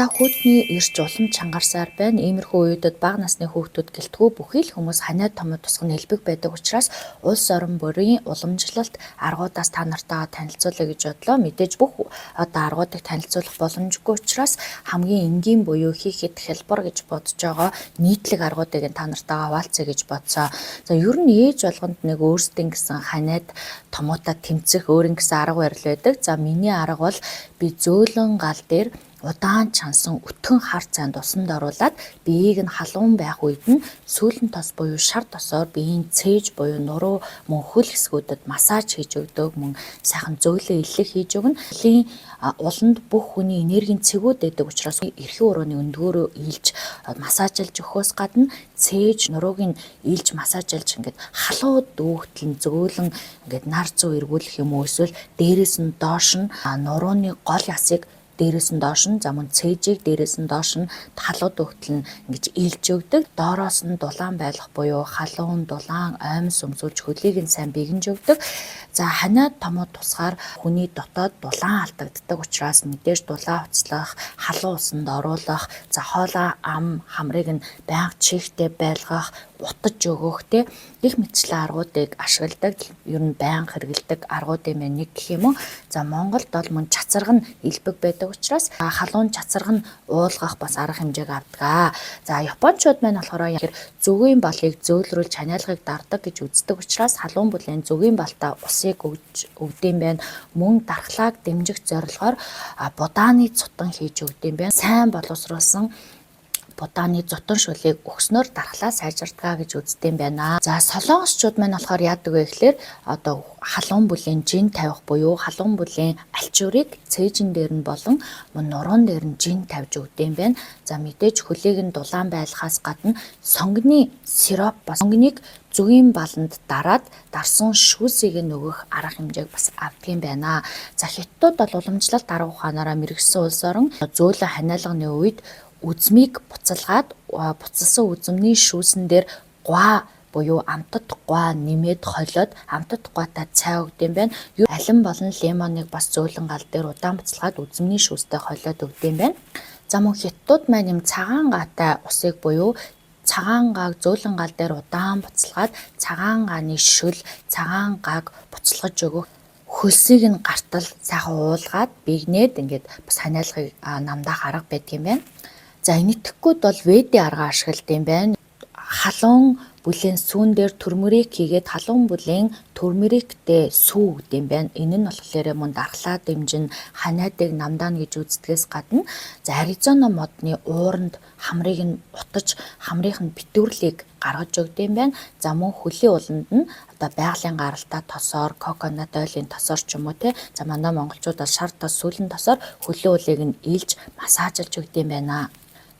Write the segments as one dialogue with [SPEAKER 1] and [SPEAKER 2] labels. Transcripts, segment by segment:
[SPEAKER 1] Хүүтний ирж улам чангарсаар байна. Иймэрхүү үедэд бага насны хүүхдүүд гэлтгүү бүхий л хүмүүс ханиад томод тусган элбэг байдаг учраас улс орон бүрийн уламжлалт аргуудаас та нартайгаа танилцуулъя гэж бодлоо. Мэдээж бүх аргуудыг танилцуулах боломжгүй учраас хамгийн энгийн буюу хийхэд хялбар гэж бодож байгаа нийтлэг аргуудыг та нартайгаа хуваалцъя гэж бодсоо. За ер нь ээж болгонд нэг өөрсдийн гэсэн ханиад томуудаа тэмцэх өөрийн гэсэн арга барил байдаг. За миний арга бол би зөөлөн гал дээр удаан чансан өтгөн хар цайнд усанд оруулаад биеийг нь халуун байх үед нь сүүлэн тос буюу шар тосоор биеийн цээж буюу нуруу мөн хөл хэсгүүдэд массаж хийж өгдөг, мөн сайхан зөөлөн илэх хийж өгнө. Хөлийн уланд бүх хүний энергийн цэгүүд байдаг учраас эрхийн урууны өндгөөрөө илж массажлж өгөхөөс гадна цээж нурууг нь илж массажлж ингээд халуу дүүхтэн зөөлөн ингээд нар зүү эргүүлэх юм уу, эсвэл дээрээс нь доош нь нурууны гол ясыг дээрээс нь доош нь, за мөн цээжийг дээрээс нь доош нь халууд өгтөл нь ингэж илж өгдөг. Доороос нь дулаан байлгах буюу халуун, дулаан, оймс өмсүүлж хөлийг нь сайн бэгэнж өгдөг. За ханиад томууд тусгаар хүний дотоод дулаан алдагддаг учраас мэдээж дулаан уцлах, халуун усанд оруулах, за хоолой ам хамрыг нь байнга чихтэй байлгах, утаж өгөх их мэтчлийн аргуудыг ашигладаг. Ер нь байнга хэрэгэлдэг аргуудын маань нэг гэх юм уу. За Монголд бол мөн чацарга нь элбэг байдаг учраас халуун чацарга нь уулгах бас арга хэмжээг авдаг. За Япончууд маань болохоор зүгийн балыг зөөлрүүлж ханиалгыг дардаг гэж үздэг учраас халуун бүлээн зүгийн балтаа усыг өгдөм байна. Мөн дархлааг дэмжих зорилгоор будааны цутан хийж өгдөм байна. Сайн боловсруулсан будааны зутан шүлийг өгснөөр дархлаа сайжирдгаа гэж үздэм байна. За солонгосчууд маань болохоор яадаг вэ гэхээр халуун бүлийн жин тавих буюу халуун бүлийн альчуурыг цээжин дээр нь болон мөн нуруунд дээр нь жин тавьж өгдөм байна. За мэдээж хөлийг нь дулаан байлгахаас гадна сонгоны сироп бас сонгоныг зүгийн баланд дараад дарсан шүүсийг нь өгөх арга хэмжээг бас авдгийм байна. За хятадууд бол уламжлалт арга ухаанаараа мэргэжсэн улс орон зөөлөн ханиалганы үед үзмийг буцалгаад буцалсан үзмний шүүсэн дээр гуа буюу амтад гуа нэмээд холиод амтад гуатай цай өгдөм байна. Алин болон лемоныг бас зөөлөн гал дээр удаан буцалгаад үзмний шүүстэй холиод өгдөм байна. За мөн хятадууд маань юм цагаан гаатай усыг буюу цагаан гааг зөөлөн гал дээр удаан буцалгаад цагаан гааны шөл, цагаан гааг буцалгаж өгөх, хөлсийг нь гартал сайхан уулгаад бигнээд ингээд бас ханиалгыг намдаах арга байдаг юм байна. За энэтхгүүд бол веди арга ашигладаг юм байна. Халуун бүлийн сүүн дээр турмерик хийгээд халуун бүлийн турмериктэй сүү гэдэм байна. Энэ нь болохоор мөн дархлаа дэмжин ханиадыг намдаана гэж үздэгээс гадна за Аризона модны ууранд хамрыг нь утаж хамрын битүүрлийг гаргаж өгдөм байна. За мөн хөлийн уланд нь байгалийн гаралтай тосоор, коконат ойлын тосоор ч юм уу за манай монголчууд бол шар тос, сүүлэн тосоор хөлийн улыг нь илж массажлж өгдөм байна.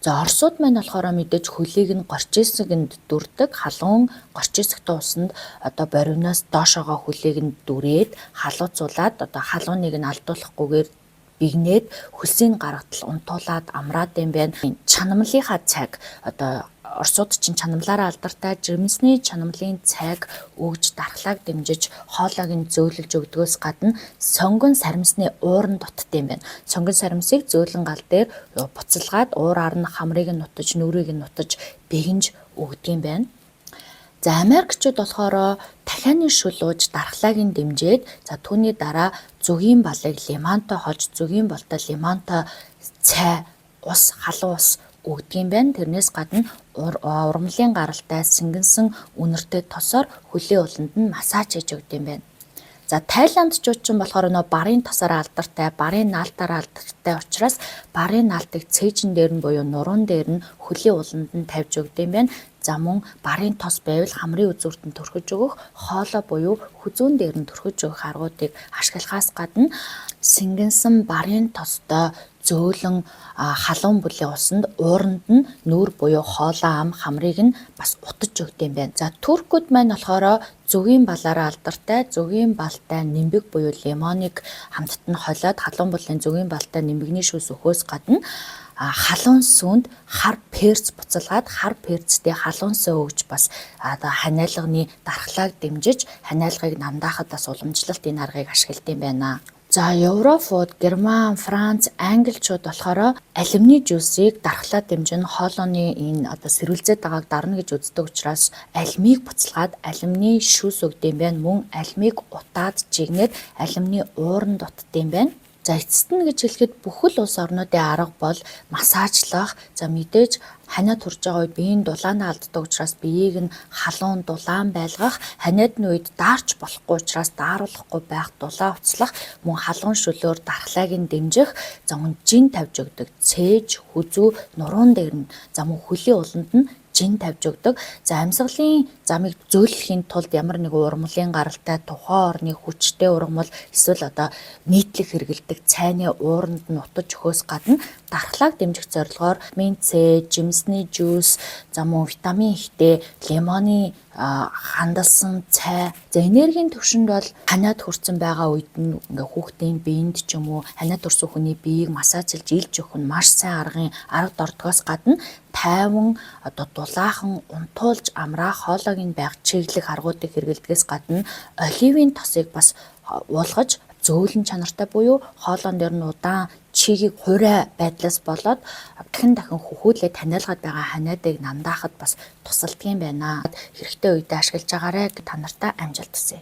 [SPEAKER 1] За Оросууд маань болохоор мэдээж хөлийг нь горчээсгэнд дүрдэг, халуун горчээсгтэй усанд боривноос доошоогоо хөлийг нь дүрээд халууцуулаад халууныг нь алдуулахгүйгээр бигнээд хөлсийн гаргатал унтуулад амраад юм байна. Чанамлынхаа цаг Оросууд чинь чанамлаараа алдартай жирэмсний чанамлын цайг өгж дархлааг дэмжиж хоолойг нь зөөлөж өгдгөөс гадна сонгон сарамсны ууран дутдсан байна. Сонгон сарамсыг зөөлөн гал дээр буцалгаад уураар нь хамрыг нь нутаж, нүрийг нь нутаж бэгэнж өгдөг юм байна. За Америкчууд болохоор дахианы шүл ууж дархлааг нь дэмжиж за түүний дараа зүгийн балыг лимонтой холж зүгийн болтой лимонтой цай, ус, халуун ус өгдөг юм байна. Тэрнээс гадна урмлын гаралтай сэнгэнсэн үнэртэй тосоор хөлийн уланд нь массаж хийж өгдөг юм байна. За Тайландчууд ч болохоор барын тосоор алдартай, барын наалтаар алдартай учраас барын наалтыг цээжин дээр нь буюу нуруунд дээр нь хөлийн уланд нь тавьж өгдөг юм байна. За мөн барын тос байвал хамрын үзүүрт нь төрхөж өгөх, хоолой буюу хүзүүн дээр нь төрхөж өгөх аргуудыг ашиглахаас гадна сэнгэнсэн барын тостой зөөлөн халуун бүлийн усанд ууранд нь нүүр буюу хоолой ам хамрыг нь бас утаж өгдөг юм байна. За туркууд маань болохоор зүгийн балаараа алдартай, зүгийн балтай нимбэг буюу лимоныг хамтд нь холиод халуун бүлийн зүгийн балтай нимбэгний шүүс өгөхөөс гадна халуун сүүнд хар перц буцалгаад хар перцтэй халуун сөө өгж бас ханиалганы дархлааг дэмжиж ханиалгыг намдаахад бас уламжлалт энэ аргыг ашигладаг юм байна. За Европууд, Герман, Франц, Англичууд болохоор алюминий жуусыг дархлаад дэмжин хоолойны энэ одоо сэрүүлзээд байгааг дарна гэж үздэг учраас алюмийг буцалгаад алюминий шүүс өгдөм байна. Мөн алюмийг утаад жигнээд алюминий ууранд утдсан байна. За эцэст нь гэж хэлэхэд бүхэл улс орнуудын арга бол массажлах. За мэдээж ханиад хүрж байгаа үед биеийн дулаанаа алддаг учраас биеийг нь халуун дулаан байлгах, ханиадны үед даарч болохгүй учраас дааруулахгүй байх, дулаан уцлах, мөн халуун шөлөөр дархлааг нь дэмжих, за мөн жин тавьж өгдөг, цээж, хүзүү, нуруунд дээр нь, за мөн хөлийн уланд нь жин тавьж өгдөг. За амьсгалын замыг зөөлөхийн тулд ямар нэг ургамлын гаралтай тухайн орны хүчтэй ургамал эсвэл одоо нийтлэг хэрэгэлдэг цайны ууранд нь утаж өгөхөөс гадна дархлааг дэмжих зорилгоор витамин С, жимсний жуус, за мөн витамин Хтэй, лимоны хандалсан цай. За энергийн төвшөнд бол ханиад хүрсэн байгаа үед нь ингээ хүүхдийн биед ч юм уу ханиад хүрсэн хүний биеийг массажлж илж өгөх нь маш сайн арга дордгоос гадна тайван одоо дулаахан унтуулж амраах хоолойг байх чиглэх аргуудыг хэрэглэдгээс гадна оливын тосыг бас уулгаж зөөлөн чанартай буюу хоолойн дээр нь удаан чигийг хурай байдлаас болоод дахин хөхүүлээ таниалгаад байгаа ханиадыг намдаахад бас тусалдгийм байна. Хэрэгтэй үедээ ашиглаж агаарэ гэж та нартай амжилт хүсье.